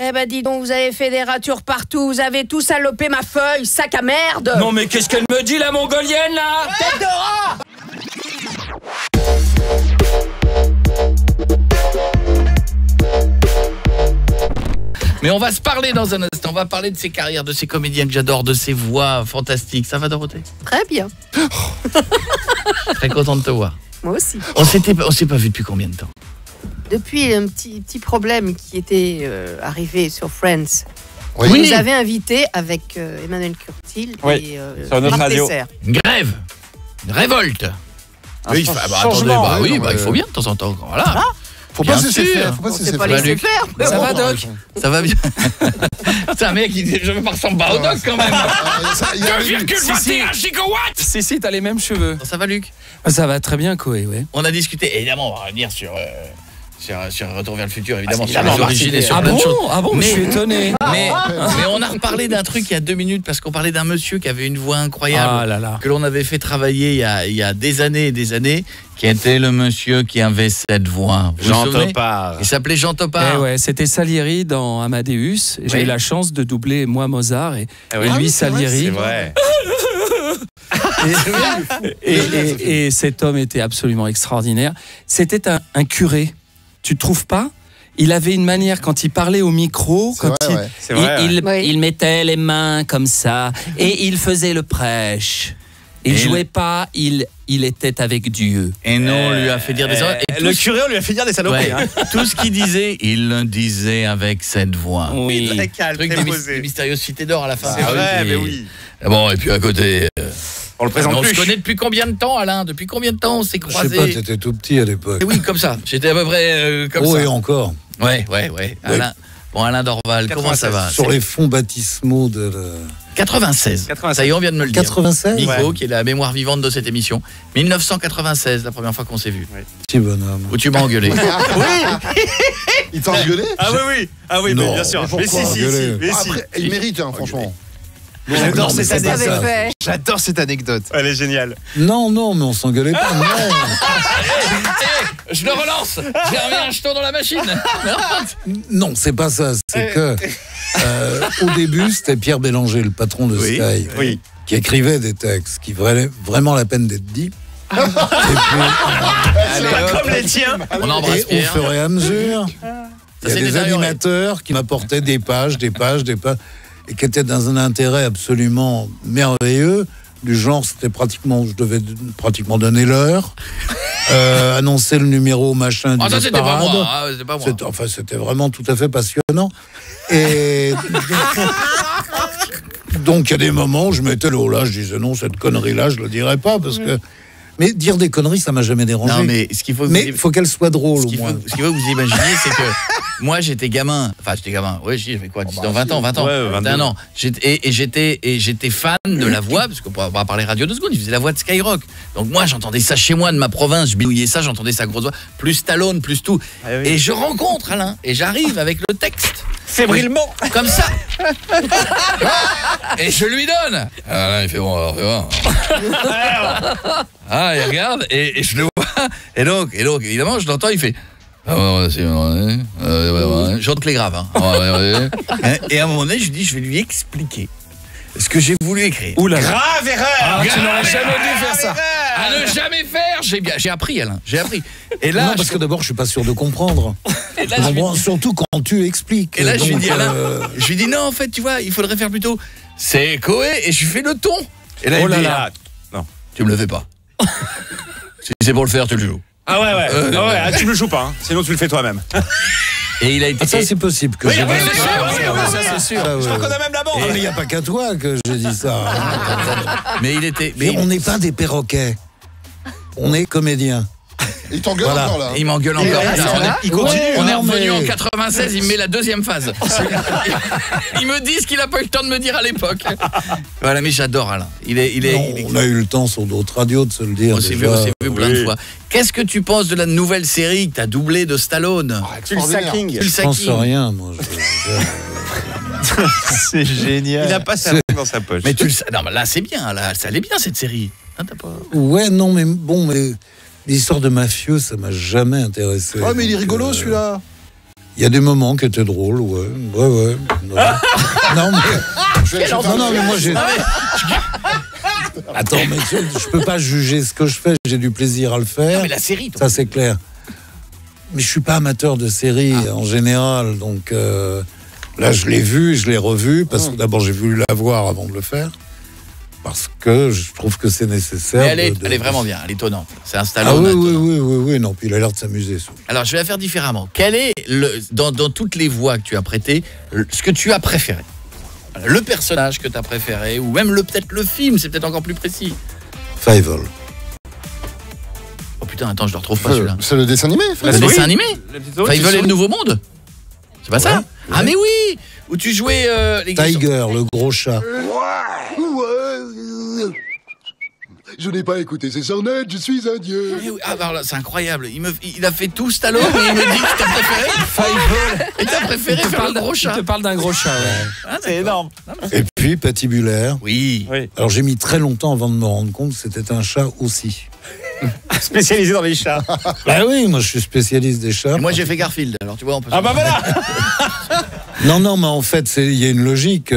Eh ben dis donc, vous avez fait des ratures partout, vous avez tout salopé ma feuille, sac à merde. Non mais qu'est-ce qu'elle me dit la mongolienne là? Tête de rat. Mais on va se parler dans un instant, on va parler de ses carrières, de ses comédiens que j'adore, de ses voix fantastiques. Ça va Dorothée? Très bien. Très content de te voir. Moi aussi. On s'est pas vu depuis combien de temps? Depuis un petit problème qui était arrivé sur Friends. Oui. Vous nous avez invité avec Emmanuel Curtil et sur notre Marc radio. Tesser. Une grève, une révolte. Oui, il faut, changement, attendez, oui, il faut bien de temps en temps. Voilà. Faut pas Bien se laisser sûr. faire. Faut pas se On laisser s'est pas faire. laissé faire. mais Ça bon. va Doc? Ça va bien. C'est un mec qui dit je me ressemble pas au Doc quand même. Il y a 2,21 gigawatts. Si, t'as les mêmes cheveux. Ça va Luc? Ça va très bien, Koé, ouais. On a discuté, évidemment, on va revenir sur Retour vers le futur, évidemment, sur évidemment, les origines et sur Ah plein de choses. bon, je suis étonné. Mais on a reparlé d'un truc il y a 2 minutes parce qu'on parlait d'un monsieur qui avait une voix incroyable, Ah là là. que l'on avait fait travailler il y a des années et des années, qui était le monsieur qui avait cette voix. Vous Jean vous souvenez? Topard. Il s'appelait Jean Topard. Eh ouais, c'était Salieri dans Amadeus. J'ai Oui. eu la chance de doubler moi Mozart et oui. lui c'est vrai, Salieri. C'est vrai. Et cet homme était absolument extraordinaire. C'était un curé. Tu trouves pas? Il avait une manière quand il parlait au micro, C'est quand vrai, ouais. C'est vrai, ouais. il mettait les mains comme ça et il faisait le prêche. Il Et jouait pas, il était avec Dieu. Et nous, on lui a fait dire des choses. Et le tout curé, on lui a fait dire des saloperies. Ouais. Tout ce qu'il disait, il le disait avec cette voix. Oui. Très calme, Truc très des posé. mystérieuses cités d'or à la fin. C'est vrai, mais oui. Bon, et puis à côté, On le présente on se plus. connaît depuis combien de temps, Alain? Depuis combien de temps on s'est Je sais croisés? pas, t'étais tout petit à l'époque. Oui, comme ça. J'étais à peu près comme Oh, ça. et encore. Ouais. Alain, bon, Alain Dorval, comment ça va? Sur les fonds baptismaux de 96. 96. Ça y est, on vient de me le dire. 96. Nico, qui est la mémoire vivante de cette émission. 1996, la première fois qu'on s'est vu. Petit bonhomme. Où tu m'as engueulé. Il t'a engueulé? Ah oui, Non. mais bien sûr. Mais Mais pourquoi si. Après, Mais si. il mérite, hein, franchement. J'adore Non, mais cette c'est pas anecdote. ça. fait. J'adore cette anecdote. Elle est géniale. Non, mais on s'engueulait pas. Non. Je le relance. J'ai remis un jeton dans la machine. Non, c'est pas ça. C'est que au début, c'était Pierre Bélanger, le patron de Sky, Oui. qui écrivait des textes qui valaient vraiment la peine d'être dits. Et puis, C'est pas comme les tiens. On embrasse et au Pierre. fur et à mesure, il y a s'est des détérioré. animateurs qui m'apportaient des pages, et qui étaient dans un intérêt absolument merveilleux, du genre, je devais pratiquement donner l'heure, annoncer le numéro machin du Ah, ça, c'était pas parade. moi. Ah, c'était pas moi. C'était vraiment tout à fait passionnant. Et donc, il y a des moments où je mettais le haut là, je disais non, cette connerie-là, je le dirais pas, parce que... Mais dire des conneries, ça m'a jamais dérangé. Non, mais ce qu'il faut que Mais vous- il faut qu'elle soit drôle, ce au qu'il moins. faut que vous imaginiez, c'est que moi, j'étais gamin. Enfin, j'étais gamin. Oui, j'avais quoi, 10 ans, 20 ans. Ouais, 21 ans. J'étais fan de la voix, parce qu'on va parler radio 2 secondes, il faisait la voix de Skyrock. Donc moi, j'entendais ça chez moi, de ma province, je bidouillais ça, j'entendais sa grosse voix, plus Stallone, plus tout. Ah oui. Et je rencontre Alain, et j'arrive avec le texte. Fébrilement. Comme ça. Et je lui donne. Ah là, il fait bon, alors, fais voir. Ah, il regarde, et je le vois. Et donc, évidemment, je l'entends, il fait. Ah ouais, c'est j'entends les graves. Hein. Ouais. Et à un moment donné, je dis, je vais lui expliquer ce que j'ai voulu écrire. Oula. Grave erreur. Tu n'aurais jamais dû faire ça. À ne jamais faire. J'ai appris, Alain. J'ai appris. Et là, Non, parce que d'abord, je suis pas sûr de comprendre. et là, Je je lui comprends, surtout quand tu expliques. Et là, je lui Donc, dis, Alain, je lui dis, non, en fait, tu vois, il faudrait faire plutôt, c'est Koé, et je lui fais le ton. Et là, Oh il là dit, là. non, tu me le fais pas. Si c'est pour le faire, tu le joues. Ah ouais. Tu me le joues pas, hein. Sinon tu le fais toi-même. Et il a été... Ah, ça, c'est possible que Oui, je oui, dise c'est ça. sûr, ça, c'est sûr. Ah, Je ouais. reconnais même la bande. Ah, mais il n'y a pas qu'à toi que j'ai dit ça. Mais il était... Mais on n'est pas des perroquets. On est comédiens. Il t'engueule Voilà. encore, là. Il m'engueule encore. ouais, Putain, c'est vrai. il continue. Ouais, On est non, revenu mais- en 96, il me met la deuxième phase. Il me dit ce qu'il n'a pas eu le temps de me dire à l'époque. Voilà, mais j'adore Alain. Il est On a eu le temps sur d'autres radios de se le dire. On s'est vu, déjà. plein de fois. Qu'est-ce que tu penses de la nouvelle série que tu as doublée de Stallone? Tu le sacking. Je pense rien, moi. C'est génial. Il a pas sa main dans sa poche. Mais tu le sais. Non, mais là, c'est bien. Là, ça allait bien, cette série. Hein, t'as pas... Ouais, non, mais bon, mais l'histoire de mafieux, ça m'a jamais intéressé. Ouais, mais il est Donc, rigolo, celui-là. Il y a des moments qui étaient drôles, ouais. Non, mais moi j'ai... Attends, mais je peux pas juger ce que je fais, j'ai du plaisir à le faire. Non, mais la série, ça c'est clair. Mais je suis pas amateur de séries en général, donc là je l'ai vu, je l'ai revu, parce que d'abord j'ai voulu la voir avant de le faire, parce que je trouve que c'est nécessaire. Mais elle est vraiment bien, elle est étonnante. C'est un Stallone. Oui, non, puis il a l'air de s'amuser. Alors je vais la faire différemment. Quel est, dans toutes les voix que tu as prêtées, ce que tu as préféré? Le personnage que tu as préféré, ou même peut-être le film, c'est peut-être encore plus précis. Fievel. Oh putain, attends, je le retrouve pas celui-là. C'est le dessin animé, Le dessin animé Fievel et le Nouveau Monde. C'est pas ça? Ah mais oui. Où tu jouais les Tiger, le gros chat. Je n'ai pas écouté ces sornettes, je suis un dieu. Ah bah c'est incroyable, il a fait tout Stallone et il me dit que t'as préféré Fievel. Et t'as préféré faire le gros chat. Il te parle d'un gros chat, ouais. Ah, c'est énorme. Et puis Patibulaire. Oui. Alors j'ai mis très longtemps avant de me rendre compte que c'était un chat aussi. Spécialisé dans les chats. Bah oui, moi je suis spécialiste des chats. Et moi j'ai fait Garfield, alors tu vois on peut... Ah bah voilà. Non, mais en fait, il y a une logique.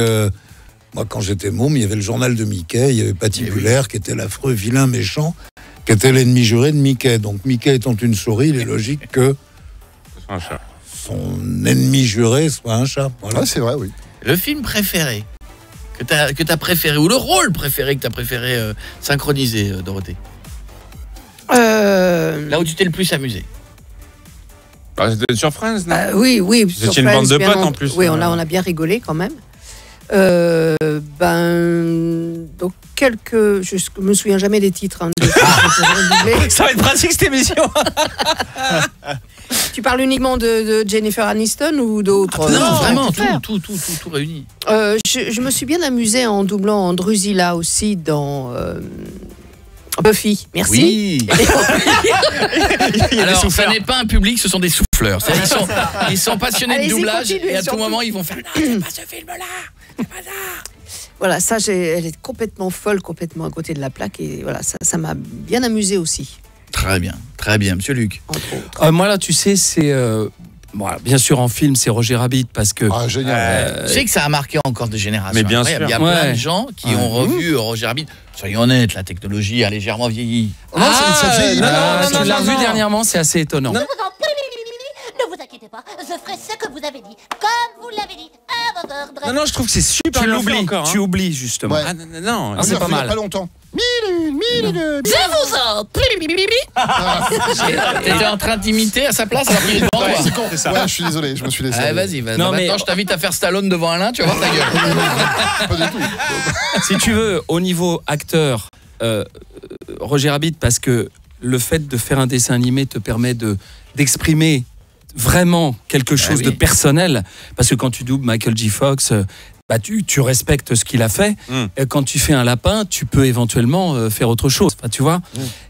Moi, quand j'étais môme, il y avait le journal de Mickey, il y avait Patibulaire, qui était l'affreux vilain méchant, qui était l'ennemi juré de Mickey. Donc Mickey étant une souris, il est logique que un chat. Son ennemi juré soit un chat. Voilà. Ah, c'est vrai, oui. Le film préféré que t'as préféré, ou le rôle préféré que t'as préféré synchroniser, Dorothée? Là où tu t'es le plus amusé? Bah, c'était sur Friends, non? Oui. Vous étiez une bande de potes en plus. Oui, on a bien rigolé quand même. Donc je me souviens jamais des titres. Hein, Ça va être pratique cette émission. Tu parles uniquement de Jennifer Aniston ou d'autres? Non, vraiment, tout réuni. Je me suis bien amusée en doublant Drusilla aussi dans Buffy. Merci. Oui. Alors, ça n'est pas un public, ce sont des souffleurs. Ils sont passionnés Allez-y, de doublage continuez, et à tout surtout. moment ils vont faire non, c'est pas ce film-là. C'est pas ça. Voilà, ça, elle est complètement folle, complètement à côté de la plaque. Et voilà, ça m'a bien amusé aussi. Très bien, Monsieur Luc. Entre autres. Moi, là, tu sais, c'est... bien sûr, en film, c'est Roger Rabbit, parce que... Ah, génial. Je sais que ça a marqué encore des générations. Mais bien Incroyable. sûr. Il y a plein Ouais. de gens qui ont revu Roger Rabbit. Soyons honnêtes, la technologie a légèrement vieilli. ça vieillit. Tu l'as revu dernièrement, c'est assez étonnant. Ne vous inquiétez pas, je ferai ce que vous avez dit, comme vous l'avez dit, à votre ordre. Non, je trouve que c'est super Tu bien fait l'oublies, encore. tu oublies, justement. Ouais. Ah non. Ah, c'est pas Il y a mal. pas longtemps. Je vous en T'étais en train d'imiter à sa place alors qu'il est devant toi. C'est con. Ouais, je suis désolé, je me suis laissé. Allez, vas-y. Non, mais- Maintenant, je t'invite à faire Stallone devant Alain, tu vas voir ta gueule. Pas du tout. Si tu veux, au niveau acteur, Roger Rabbit, parce que le fait de faire un dessin animé te permet d'exprimer vraiment quelque chose de personnel, parce que quand tu doubles Michael J. Fox, tu respectes ce qu'il a fait. Et quand tu fais un lapin, tu peux éventuellement faire autre chose, tu vois.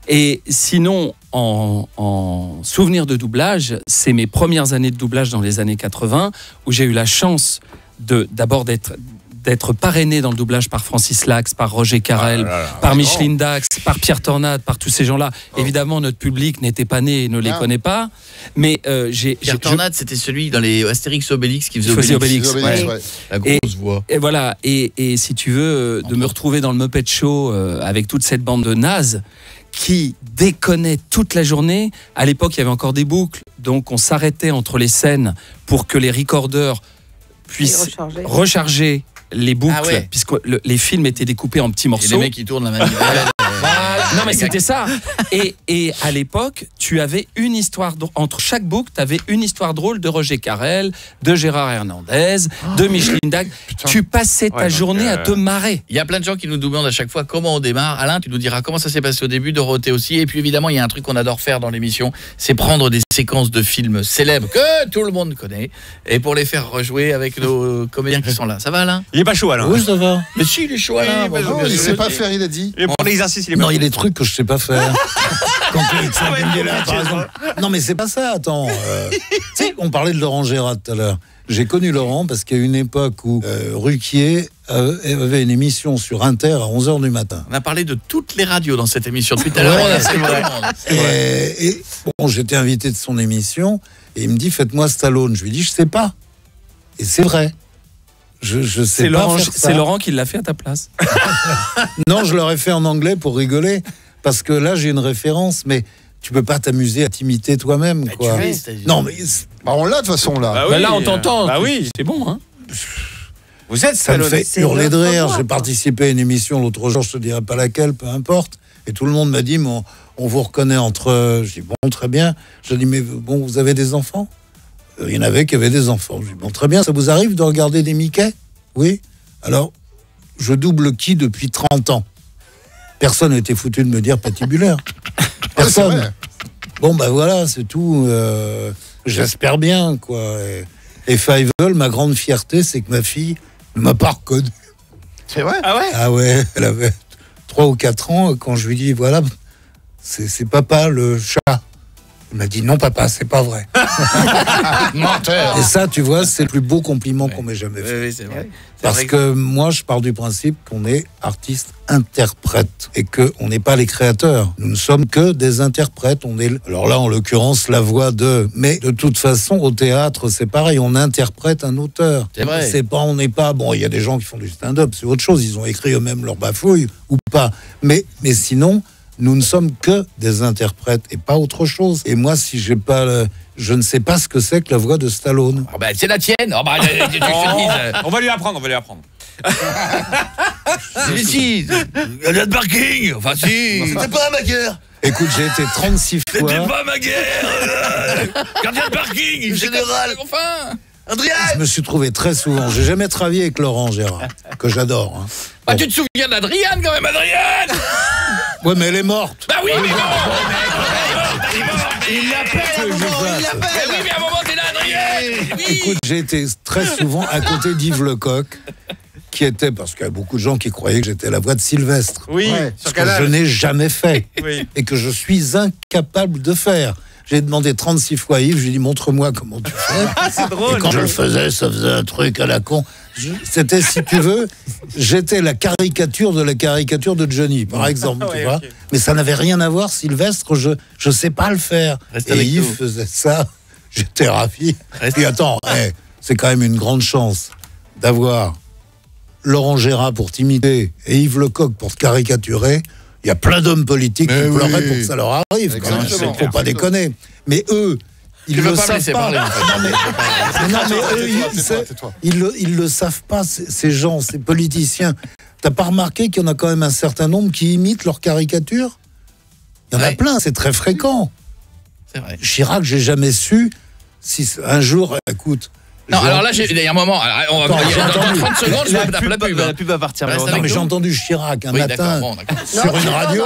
Et sinon, en souvenir de doublage, c'est mes premières années de doublage dans les années 80, où j'ai eu la chance d'abord d'être parrainé dans le doublage par Francis Lax, par Roger Carrel, par Micheline Dax, par Pierre Tornade, par tous ces gens-là. Évidemment, notre public n'était pas né et ne les connaît pas. Mais Pierre Tornade, c'était celui dans les Astérix Obélix qui faisait faisait Obélix. Obélix, Ouais. La grosse voix. Et voilà, et si tu veux, de me retrouver dans le Muppet Show avec toute cette bande de nazes qui déconnaient toute la journée. À l'époque, il y avait encore des boucles, donc on s'arrêtait entre les scènes pour que les recorders puissent recharger les boucles, puisque les films étaient découpés en petits morceaux. Et les mecs qui tournent la manivelle. Non mais c'était ça. Et à l'époque, tu avais une histoire entre chaque boucle, tu avais une histoire drôle de Roger Carrel, de Gérard Hernandez, de Micheline Dax. Tu passais ta journée à te marrer. Il y a plein de gens qui nous demandent à chaque fois comment on démarre. Alain, tu nous diras comment ça s'est passé au début, Dorothée aussi. Et puis évidemment, il y a un truc qu'on adore faire dans l'émission, c'est prendre des séquences de films célèbres que tout le monde connaît et pour les faire rejouer avec nos comédiens qui sont là. Ça va, Alain? Il est pas chaud, Alain. Oui, ça va. Mais si, il est chaud, Alain. Oui, Non, il sait pas faire, il a dit. Et pour l'exercice, il est Non, pas il y a des trucs que je sais pas faire. Quand par exemple. Non, mais c'est pas ça, attends. Tu sais, on parlait de Laurent Gérard tout à l'heure. J'ai connu Laurent parce qu'il y a une époque où Ruquier avait une émission sur Inter à 11h du matin. On a parlé de toutes les radios dans cette émission depuis tout à l'heure. Ouais, C'est vrai. Et bon, j'étais invité de son émission et il me dit faites-moi Stallone. Je lui dis je sais pas. Et c'est vrai. Je sais C'est pas Laurent, faire ça. c'est Laurent qui l'a fait à ta place. Non, je l'aurais fait en anglais pour rigoler parce que là j'ai une référence, mais tu peux pas t'amuser à t'imiter toi-même, quoi. Tu restes, Non, mais Bah, on l'a de toute façon là. Bah là, on t'entend. Bah oui. C'est bon, hein. Vous êtes ça me Stallone. fait hurler de rire. J'ai participé à une émission l'autre jour, je te dirai pas laquelle, peu importe. Et tout le monde m'a dit, mais on vous reconnaît entre. Je dis bon, très bien. Je dis mais bon, vous avez des enfants? Il y en avait qui avaient des enfants. Je dis bon, très bien. Ça vous arrive de regarder des Mickey? Oui. Alors, je double qui depuis 30 ans? Personne n'a été foutu de me dire patibulaire. Personne. Bon, bah voilà, c'est tout. J'espère bien, quoi. Et Fievel, ma grande fierté, c'est que ma fille ne m'a pas reconnu. C'est vrai. Ah ouais. Ah ouais, elle avait 3 ou 4 ans. Quand je lui dis, voilà, c'est papa le chat. Il m'a dit, non, papa, c'est pas vrai. Menteur. Et ça, tu vois, c'est le plus beau compliment qu'on m'ait jamais fait. Oui, c'est vrai. Parce que moi, je pars du principe qu'on est artiste-interprète et qu'on n'est pas les créateurs. Nous ne sommes que des interprètes. Alors là, en l'occurrence, la voix de... Mais de toute façon, au théâtre, c'est pareil. On interprète un auteur. C'est vrai. On n'est pas... Bon, il y a des gens qui font du stand-up, c'est autre chose. Ils ont écrit eux-mêmes leur bafouille ou pas. Mais sinon, nous ne sommes que des interprètes et pas autre chose. Et moi, si j'ai pas... Je ne sais pas ce que c'est que la voix de Stallone. Oh, bah, c'est la tienne. Oh, bah, je te dis, On va lui apprendre, Mais si, il y a de parking. Enfin, si. C'était pas ma guerre. Écoute, j'ai été 36 fois... C'était pas ma guerre. Gardien de parking, général. Enfin, Adrien. Je me suis trouvé très souvent. J'ai jamais travaillé avec Laurent Gérard, que j'adore. Hein. Ah, tu te souviens d'Adriane quand même, Adriane. Ouais, mais elle est morte. Bah oui, mais Il l'appelle. oui, mais à un moment, t'es là, Adrien. Oui. Écoute, j'ai été très souvent à côté d'Yves Lecoq, qui était, parce qu'il y a beaucoup de gens qui croyaient que j'étais la voix de Sylvestre. Oui, Ouais. Ce que je n'ai jamais fait. Oui. Et que je suis incapable de faire. J'ai demandé 36 fois à Yves, je lui ai dit montre-moi comment tu fais. Ah, c'est drôle. Et quand je le faisais, ça faisait un truc à la con. C'était, si tu veux, j'étais la caricature de Johnny, par exemple, tu Ouais, vois. ok. Mais ça n'avait rien à voir, Sylvestre, je sais pas le faire. Reste Et avec Yves nous. faisait ça, j'étais ravi. Reste- Puis attends, c'est quand même une grande chance d'avoir Laurent Gérard pour t'imiter et Yves Lecoq pour te caricaturer. Il y a plein d'hommes politiques Mais qui pleuraient oui. pour que ça leur arrive. Quand même. Exactement. Faut pas déconner. Mais eux, ils Tu le veux pas me savent laisser pas. parler, en fait. Non, mais eux, ils le savent pas, ces gens, ces politiciens. T'as pas remarqué qu'il y en a quand même un certain nombre qui imitent leurs caricatures? Il y en a Ouais. plein, c'est très fréquent. C'est vrai. Chirac, j'ai jamais su si un jour, écoute. Non, j'ai- alors là, il y a un moment. On va Attends, dans j'ai entendu. 30 secondes, je vais taper la pub. La pub va partir. Reste mais Non, avec mais nous. j'ai entendu Chirac un Oui, matin d'accord, bon, d'accord. sur une radio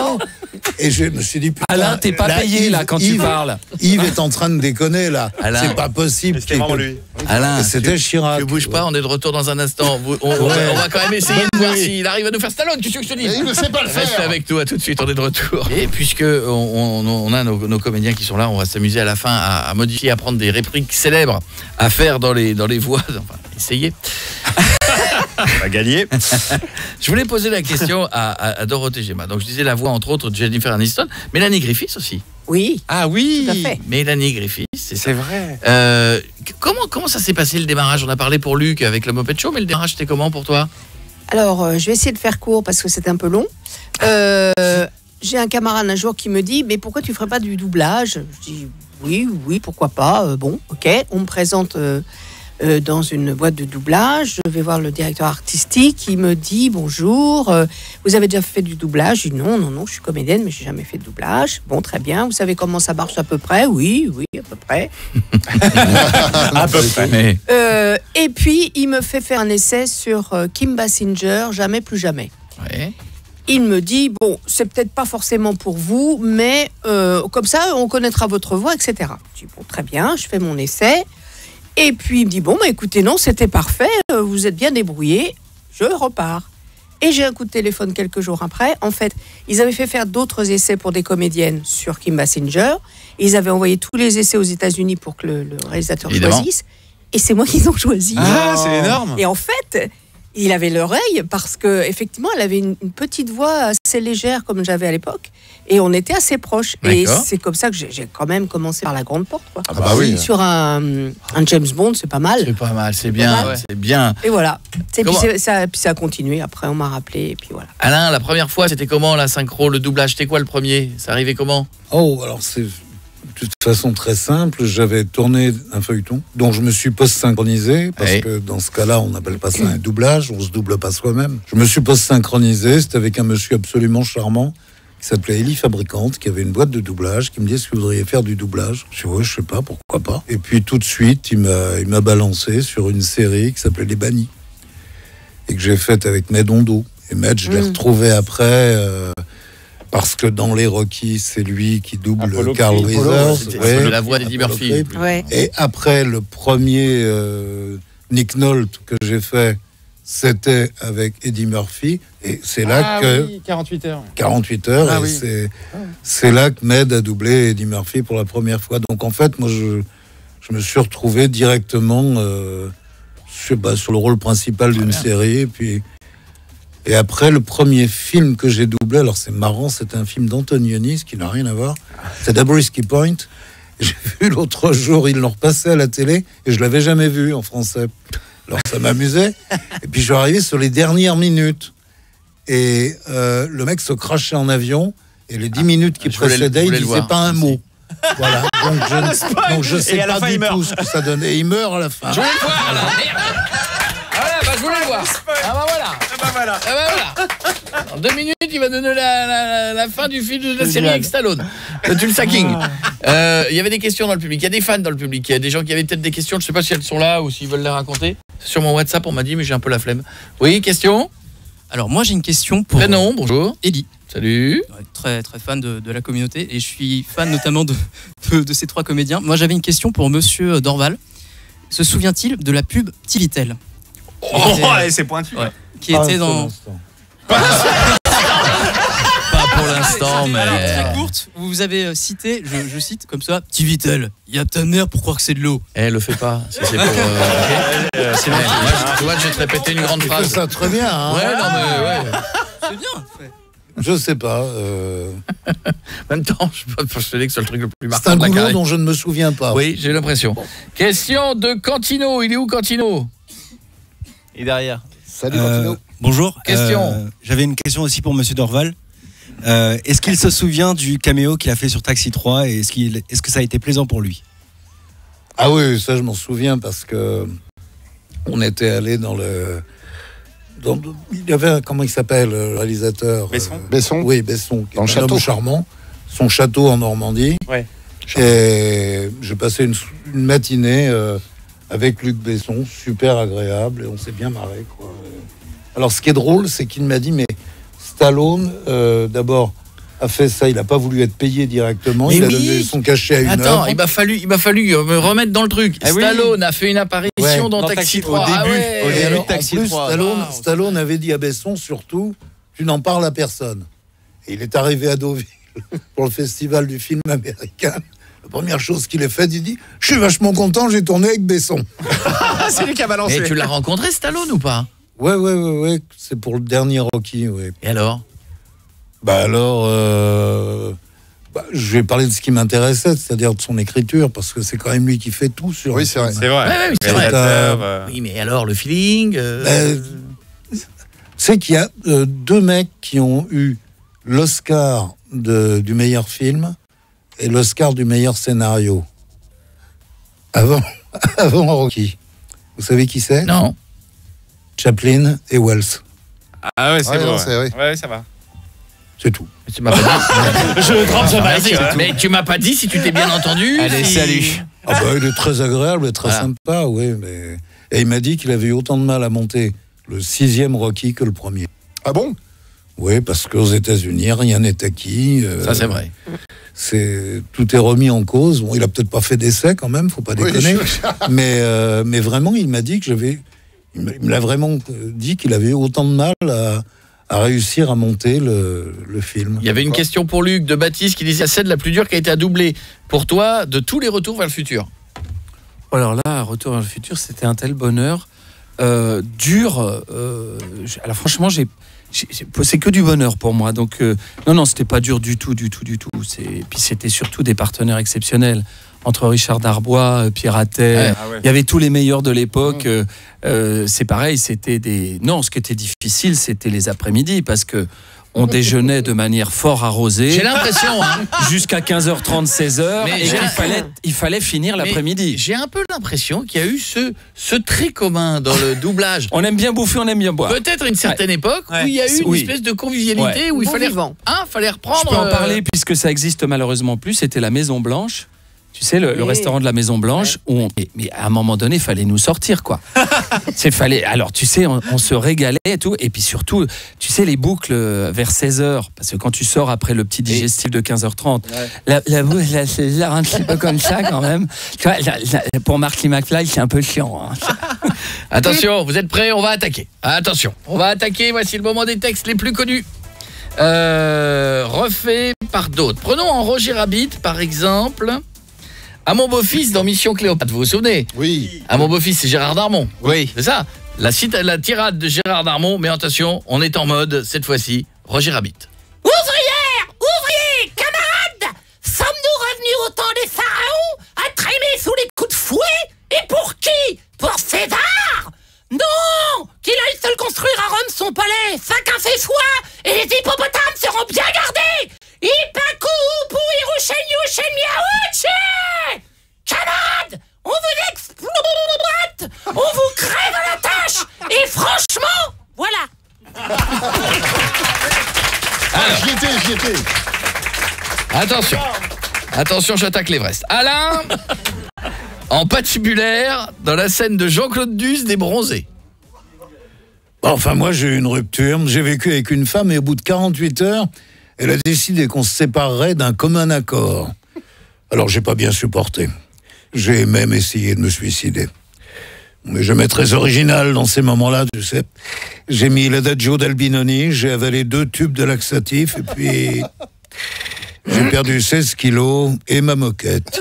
et je me suis dit putain, Alain, t'es pas payé là quand tu parles. Yves est en train de déconner là. Alain. C'est pas possible. Est-ce qu'il y a vraiment lui? Alain, Et c'était Chirac. tu bouges pas, on est de retour dans un instant. On va quand même essayer de voir s'il arrive à nous faire Stallone. Qu'est-ce que je te dis? Mais il ne sait pas le Reste faire. avec nous, à tout de suite, on est de retour. Et puisque on a nos comédiens qui sont là, on va s'amuser à la fin à modifier, à prendre des répliques célèbres à faire dans les voix. Enfin, essayer. Bah, Gallier. Je voulais poser la question à Dorothée Gemma. Donc je disais la voix entre autres de Jennifer Aniston, Mélanie Griffiths aussi. Oui, Ah oui. tout à fait. Mélanie Griffiths, c'est ça. C'est vrai. Comment ça s'est passé le démarrage? On a parlé pour Luc avec le Moped Show, mais le démarrage c'était comment pour toi? Alors, je vais essayer de faire court parce que c'est un peu long. J'ai un camarade un jour qui me dit « Mais pourquoi tu ferais pas du doublage ?» Je dis « Oui, pourquoi pas. Bon, ok. » On me présente dans une boîte de doublage. Je vais voir le directeur artistique. Il me dit « Bonjour, vous avez déjà fait du doublage ?» Je dis « Non, je suis comédienne, mais j'ai jamais fait de doublage. » Bon, très bien. Vous savez comment ça marche à peu près? Oui, à peu près. À peu près. Mais Et puis, il me fait faire un essai sur Kim Basinger, Jamais plus jamais. ouais. Il me dit, bon, c'est peut-être pas forcément pour vous, mais comme ça, on connaîtra votre voix, etc. Je dis, bon, très bien, je fais mon essai. Et puis, il me dit, bon, bah, écoutez, non, c'était parfait, vous êtes bien débrouillé, je repars. Et j'ai un coup de téléphone quelques jours après. En fait, ils avaient fait faire d'autres essais pour des comédiennes sur Kim Basinger. Ils avaient envoyé tous les essais aux États-Unis pour que le réalisateur Évidemment. choisisse. et c'est moi qu'ils ont choisi. Ah, c'est énorme. Et en fait, il avait l'oreille parce que effectivement, elle avait une petite voix assez légère comme j'avais à l'époque, et on était assez proches. Et D'accord. c'est comme ça que j'ai quand même commencé par la grande porte, quoi. Ah bah oui. Sur un James Bond, c'est pas mal. C'est pas mal, c'est bien, Ouais. c'est bien. Et voilà. Et puis, Comment ça a continué. Après, on m'a rappelé, et puis voilà. Alain, la première fois, c'était comment la synchro, le doublage? C'était quoi le premier? Ça arrivait comment? Oh, alors c'est de toute façon très simple. J'avais tourné un feuilleton dont je me suis post-synchronisé, parce Oui. que dans ce cas-là, on n'appelle pas ça un doublage, on se double pas soi-même. Je me suis post-synchronisé, c'était avec un monsieur absolument charmant qui s'appelait Elie Fabricante, qui avait une boîte de doublage, qui me dit: est-ce que vous voudriez faire du doublage? Je dis: ouais, je sais pas, pourquoi pas. Et puis tout de suite, il m'a balancé sur une série qui s'appelait Les Bannis, et que j'ai faite avec Med Ondo. Et Med, je l'ai retrouvé après... parce que dans les Rocky, c'est lui qui double Apollo Carl Creed. Weathers. C'était la voix d'Eddie Apollo Murphy. Creed. Ouais. Et après, le premier Nick Nolte que j'ai fait, c'était avec Eddie Murphy. Et c'est là que... 48 heures. 48 heures, Ah et oui. c'est là que Med a doublé Eddie Murphy pour la première fois. Donc en fait, moi, je me suis retrouvé directement sur le rôle principal d'une série. Et après, le premier film que j'ai doublé, alors c'est marrant, c'est un film d'Antonioni, qui n'a rien à voir, c'est Zabriskie Point. J'ai vu l'autre jour, ils l'ont repassé à la télé, et je l'avais jamais vu en français. Alors ça m'amusait. Et puis je suis arrivé sur les dernières minutes, et le mec se crachait en avion, et les 10 minutes qui je voulais précédaient, il le disait voir pas un mot. Voilà, donc je sais Et à la pas fin, du il meurt. tout ce que ça donnait. Il meurt à la fin. Je voulais le voir, là. Voilà, bah, je voulais le voir. Ah bah voilà. Voilà. Ah bah voilà. En 2 minutes, il va donner la fin du film de la série avec Stallone. Le Tulsa King. Il y avait des questions dans le public. Il y a des fans dans le public. Il y a des gens qui avaient peut-être des questions. Je ne sais pas si elles sont là ou s'ils veulent les raconter. Sur mon WhatsApp, on m'a dit, mais j'ai un peu la flemme. Oui, question? Alors moi j'ai une question pour Prénom, bonjour. Ellie. Salut. Ouais, très très fan de la communauté et je suis fan notamment de ces 3 comédiens. Moi j'avais une question pour Monsieur Dorval. Se souvient-il de la pub Tilitel Oh, c'est pointu. Ouais. Qui était dans... Pas pour l'instant, mais... Alors, très courte, vous avez cité, je cite comme ça, Tilitel, il y a ta mère pour croire que c'est de l'eau. Le fais pas. C'est pour... ok. Sinon, Moi, tu vois, je vais te répéter une grande C'est phrase. ça très bien. Hein. Ouais, non, mais ouais. C'est bien. Ouais. Je sais pas. En même temps, je peux persuader que c'est le truc le plus C'est marquant un de la boulot carrière. dont je ne me souviens pas. Oui, j'ai l'impression. Question de Cantino. Il est où, Cantino? Et derrière. Salut, Martino. Bonjour. Question. J'avais une question aussi pour Monsieur Dorval. Est-ce qu'il se souvient du caméo qu'il a fait sur Taxi 3 et est-ce que ça a été plaisant pour lui? Ah oui, ça je m'en souviens parce que on était allé dans le... il y avait, comment il s'appelle, le réalisateur Besson. Besson. Oui, Besson. Qui Dans le est un château. homme charmant. Son château en Normandie. Ouais. Et j'ai passé une matinée avec Luc Besson, super agréable, et on s'est bien marré, quoi. Alors, ce qui est drôle, c'est qu'il m'a dit, mais Stallone, d'abord, a fait ça, il n'a pas voulu être payé directement, Mais il a oui. donné son cachet à une Attends, œuvre. il m'a fallu me remettre dans le truc. Ah oui. Stallone a fait une apparition Ouais. dans Dans Taxi Taxi 3. au Ah début. ouais. Au Et début. alors, en Taxi plus, 3. Stallone avait dit à Besson, surtout, tu n'en parles à personne. Et il est arrivé à Deauville pour le festival du film américain. La première chose qu'il a faite, il dit, je suis vachement content, j'ai tourné avec Besson. C'est lui qui a balancé. Et tu l'as rencontré, Stallone, ou pas? Ouais, c'est pour le dernier Rocky, ouais. Et alors? Bah alors, je vais parler de ce qui m'intéressait, c'est-à-dire de son écriture, parce que c'est quand même lui qui fait tout sur... Oui, c'est vrai. C'est vrai. Ouais, oui, c'est vrai. Réalisateur, Oui, mais alors, le feeling C'est qu'il y a 2 mecs qui ont eu l'Oscar du meilleur film et l'Oscar du meilleur scénario. Avant Rocky. Vous savez qui c'est? Non. Chaplin et Wells. Ah ouais, c'est Ouais, bon. non, c'est vrai. Ouais, ça va. C'est tout. Mais tu m'as pas dit. Je drop the Vas-y, mais tu m'as pas dit si tu t'es bien entendu. Allez, si- salut. Ah bah, il est très agréable et très Voilà. sympa, oui. Mais... Et il m'a dit qu'il avait eu autant de mal à monter le 6e Rocky que le premier. Ah bon? Oui, parce qu'aux États-Unis, rien n'est acquis. Ça, c'est vrai. Tout est remis en cause. Bon, il a peut-être pas fait d'essai quand même, faut pas Oui, déconner. Mais vraiment, il m'a dit que il me l'a vraiment dit qu'il avait eu autant de mal à réussir à monter le film. Il y avait une question pour Luc de Baptiste qui disait la scène la plus dure qui a été à doubler pour toi de tous les retours vers le futur. Alors là, Retour vers le futur, c'était un tel bonheur. Dur. Alors franchement, c'est que du bonheur pour moi. Donc non, c'était pas dur du tout. Puis c'était surtout des partenaires exceptionnels. Entre Richard Darbois, Pierre Attay, il y avait tous les meilleurs de l'époque. C'est pareil, c'était des. Non, ce qui était difficile, c'était les après-midi parce que on déjeunait de manière fort arrosée. J'ai l'impression, hein. Jusqu'à 15h30, 16h, Mais et il fallait finir l'après-midi. J'ai un peu l'impression qu'il y a eu ce trait commun dans le doublage. On aime bien bouffer, on aime bien boire. Peut-être une certaine époque où il y a eu une espèce de convivialité où il fallait reprendre. Je peux en parler puisque ça existe malheureusement plus. C'était la Maison Blanche. Tu sais, le restaurant de la Maison Blanche, où mais à un moment donné, il fallait nous sortir, quoi. Alors, tu sais, on se régalait et tout. Et puis surtout, tu sais, les boucles vers 16h, parce que quand tu sors après le petit digestif de 15h30, la boucle, c'est un petit peu comme ça, quand même. Tu vois, pour Marty McFly, c'est un peu chiant. Hein. Attention, vous êtes prêts? On va attaquer. Attention, on va attaquer. Voici le moment des textes les plus connus. Refait par d'autres. Prenons en Roger Rabbit, par exemple... À mon beau-fils dans Mission Cléopâtre, vous vous souvenez? Oui. À mon beau-fils, c'est Gérard Darmon. Oui. C'est ça. La tirade de Gérard Darmon, mais attention, on est en mode, cette fois-ci, Roger Rabbit. Ouvrières, ouvriers, camarades, sommes-nous revenus au temps des pharaons, à traîner sous les coups de fouet? Et pour qui? Pour César? Non! Qu'il aille seul construire à Rome son palais, chacun ses choix, et les hippopotames seront bien gardés! Ipaku, Upu, Irushen, Yushen, Miaouche! Camarades, on vous exploite, on vous crève à la tâche, et franchement, voilà. J'y étais. Attention, j'attaque l'Everest. Alain, en patibulaire, dans la scène de Jean-Claude Duss des Bronzés. Enfin, moi, j'ai eu une rupture. J'ai vécu avec une femme et au bout de 48 heures, elle a décidé qu'on se séparerait d'un commun accord. Alors, j'ai pas bien supporté. J'ai même essayé de me suicider. Mais jamais très original dans ces moments-là, tu sais. J'ai mis l'adagio d'Albinoni, j'ai avalé 2 tubes de laxatif et puis j'ai perdu 16 kilos et ma moquette.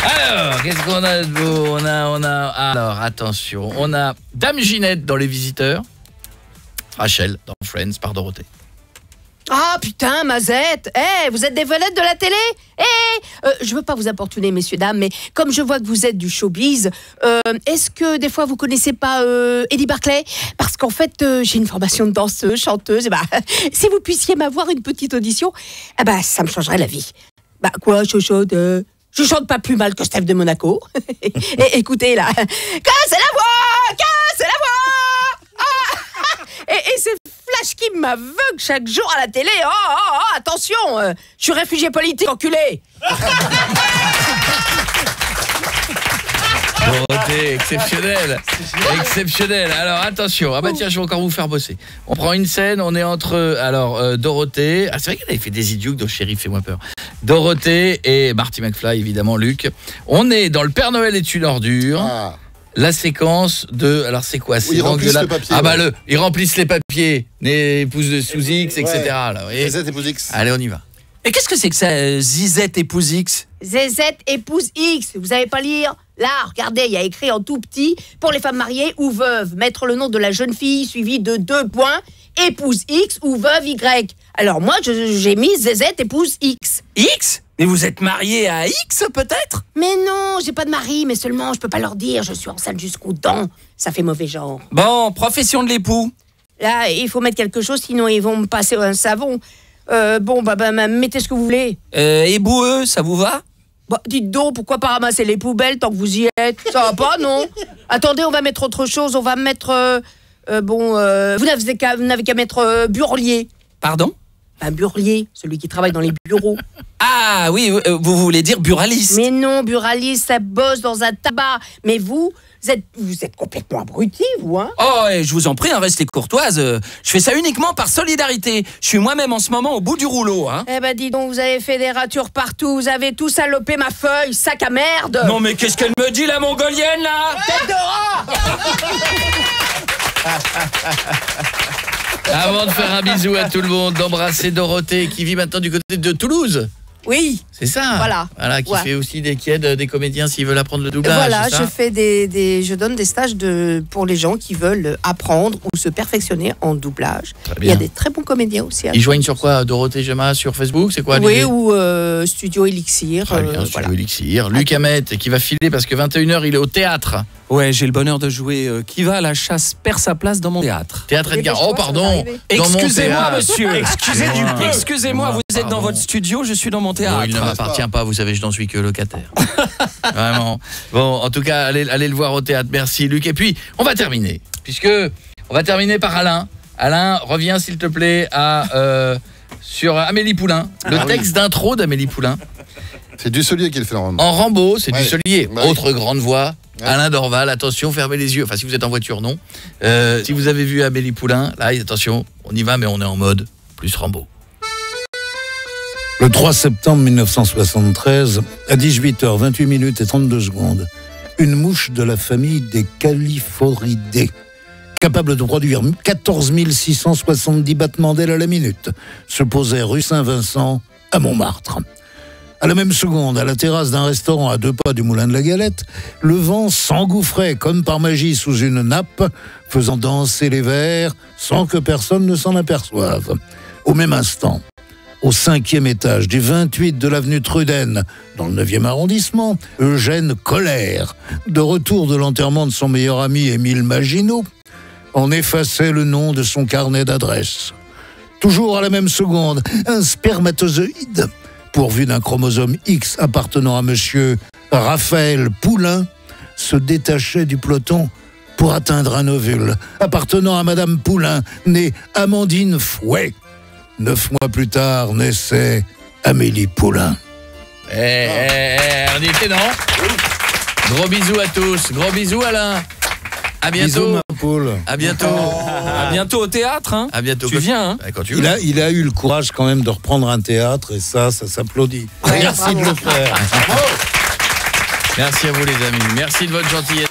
Alors, qu'est-ce qu'on a de beau? Alors, attention, on a Dame Ginette dans Les Visiteurs, Rachel dans Friends par Dorothée. Ah putain, Mazette. Vous êtes des vedettes de la télé. Je veux pas vous importuner, messieurs, dames, mais comme je vois que vous êtes du showbiz, est-ce que des fois vous connaissez pas Eddie Barclay? Parce qu'en fait, j'ai une formation de danseuse, chanteuse, et si vous puissiez m'avoir une petite audition, ça me changerait la vie. Quoi, chochotte? Je chante pas plus mal que Steph de Monaco. Écoutez, là. Cassez la voix! Et ces flashs qui m'aveuglent chaque jour à la télé. Attention, je suis réfugié politique, enculé. Dorothée, exceptionnel. Alors attention, tiens, je vais encore vous faire bosser. On prend une scène, on est entre Dorothée, c'est vrai qu'elle avait fait des idiots dans Chéri, fais-moi peur. Dorothée et Marty McFly, évidemment, Luc. On est dans Le Père Noël est une ordure. La séquence de... Alors c'est quoi? Ils remplissent le papier. Ils remplissent les papiers, les épouses de sous X, etc. Là, Zezette épouse X. Allez, on y va. Et qu'est-ce que c'est que ça, Zizette épouse X? Zezette épouse X. Vous savez pas lire? Là, regardez, il y a écrit en tout petit, pour les femmes mariées ou veuves, mettre le nom de la jeune fille suivi de 2 points, épouse X ou veuve Y. Alors moi, j'ai mis Zezette épouse X. X? Mais vous êtes marié à X, peut-être? Mais non, j'ai pas de mari, mais seulement, je peux pas leur dire, je suis enceinte jusqu'aux dents. Ça fait mauvais genre. Bon, profession de l'époux. Là, il faut mettre quelque chose, sinon ils vont me passer un savon. Mettez ce que vous voulez. Éboueux, ça vous va? Dites donc, pourquoi pas ramasser les poubelles tant que vous y êtes? Ça va pas, non? Attendez, on va mettre autre chose, on va mettre... vous n'avez qu'à mettre burlier. Pardon? Un burlier, celui qui travaille dans les bureaux. Ah oui, vous voulez dire buraliste? Mais non, buraliste, ça bosse dans un tabac. Mais vous êtes complètement abruti, vous, hein? Oh, je vous en prie, restez courtoise. Je fais ça uniquement par solidarité. Je suis moi-même en ce moment au bout du rouleau, hein. Dis donc, vous avez fait des ratures partout. Vous avez tout salopé ma feuille, sac à merde. Non, mais qu'est-ce qu'elle me dit, la mongolienne, là? Tête de rat. Avant de faire un bisou à tout le monde, d'embrasser Dorothée qui vit maintenant du côté de Toulouse. Oui. C'est ça. Voilà. Qui fait aussi qui aide des comédiens s'ils veulent apprendre le doublage. Voilà, c'est ça je fais je donne des stages pour les gens qui veulent apprendre ou se perfectionner en doublage. Il y a des très bons comédiens aussi. Ils joignent sur quoi? Dorothée Gemma sur Facebook, c'est quoi? Oui, ou Studio Elixir. Très bien, Studio Elixir. Luc Hamet qui va filer parce que 21h il est au théâtre. Ouais, j'ai le bonheur de jouer Qui va à la chasse perd sa place dans mon théâtre. Théâtre Edgar. Oh pardon. Excusez-moi monsieur. Excusez-moi, vous êtes dans votre studio, je suis dans mon théâtre. Bon, il ne m'appartient pas, vous savez, je n'en suis que locataire. Vraiment. Bon, en tout cas, allez le voir au théâtre. Merci Luc. Et puis, on va terminer on va terminer par Alain. Alain, reviens s'il te plaît sur Amélie Poulain, le texte d'intro d'Amélie Poulain. C'est Dussolier qui le fait en Rambo. En Rambo, c'est Dussolier. Bah oui. Autre grande voix. Ouais. Alain Dorval, attention, fermez les yeux. Enfin, si vous êtes en voiture, non. Si vous avez vu Amélie Poulain, là, attention, on y va, mais on est en mode plus Rambo. Le 3 septembre 1973, à 18h28 et 32 secondes, une mouche de la famille des Calliphoridae, capable de produire 14 670 battements d'ailes à la minute, se posait rue Saint-Vincent à Montmartre. À la même seconde, à la terrasse d'un restaurant à 2 pas du Moulin de la Galette, le vent s'engouffrait comme par magie sous une nappe, faisant danser les verres sans que personne ne s'en aperçoive. Au même instant, au 5e étage du 28 de l'avenue Truden, dans le 9e arrondissement, Eugène Colère, de retour de l'enterrement de son meilleur ami Émile Maginot, en effaçait le nom de son carnet d'adresse. Toujours à la même seconde, un spermatozoïde, pourvu d'un chromosome X appartenant à monsieur Raphaël Poulain, se détachait du peloton pour atteindre un ovule appartenant à madame Poulain, née Amandine Fouet. 9 mois plus tard, naissait Amélie Poulain. On y était, non? Gros bisous à tous. Gros bisous, Alain. À bientôt. Bisous, ma poule. À bientôt. À bientôt au théâtre. Hein. À bientôt. Tu viens. Hein. Quand tu veux. Il a eu le courage quand même de reprendre un théâtre et ça s'applaudit. Merci de le faire. Merci à vous les amis. Merci de votre gentillesse.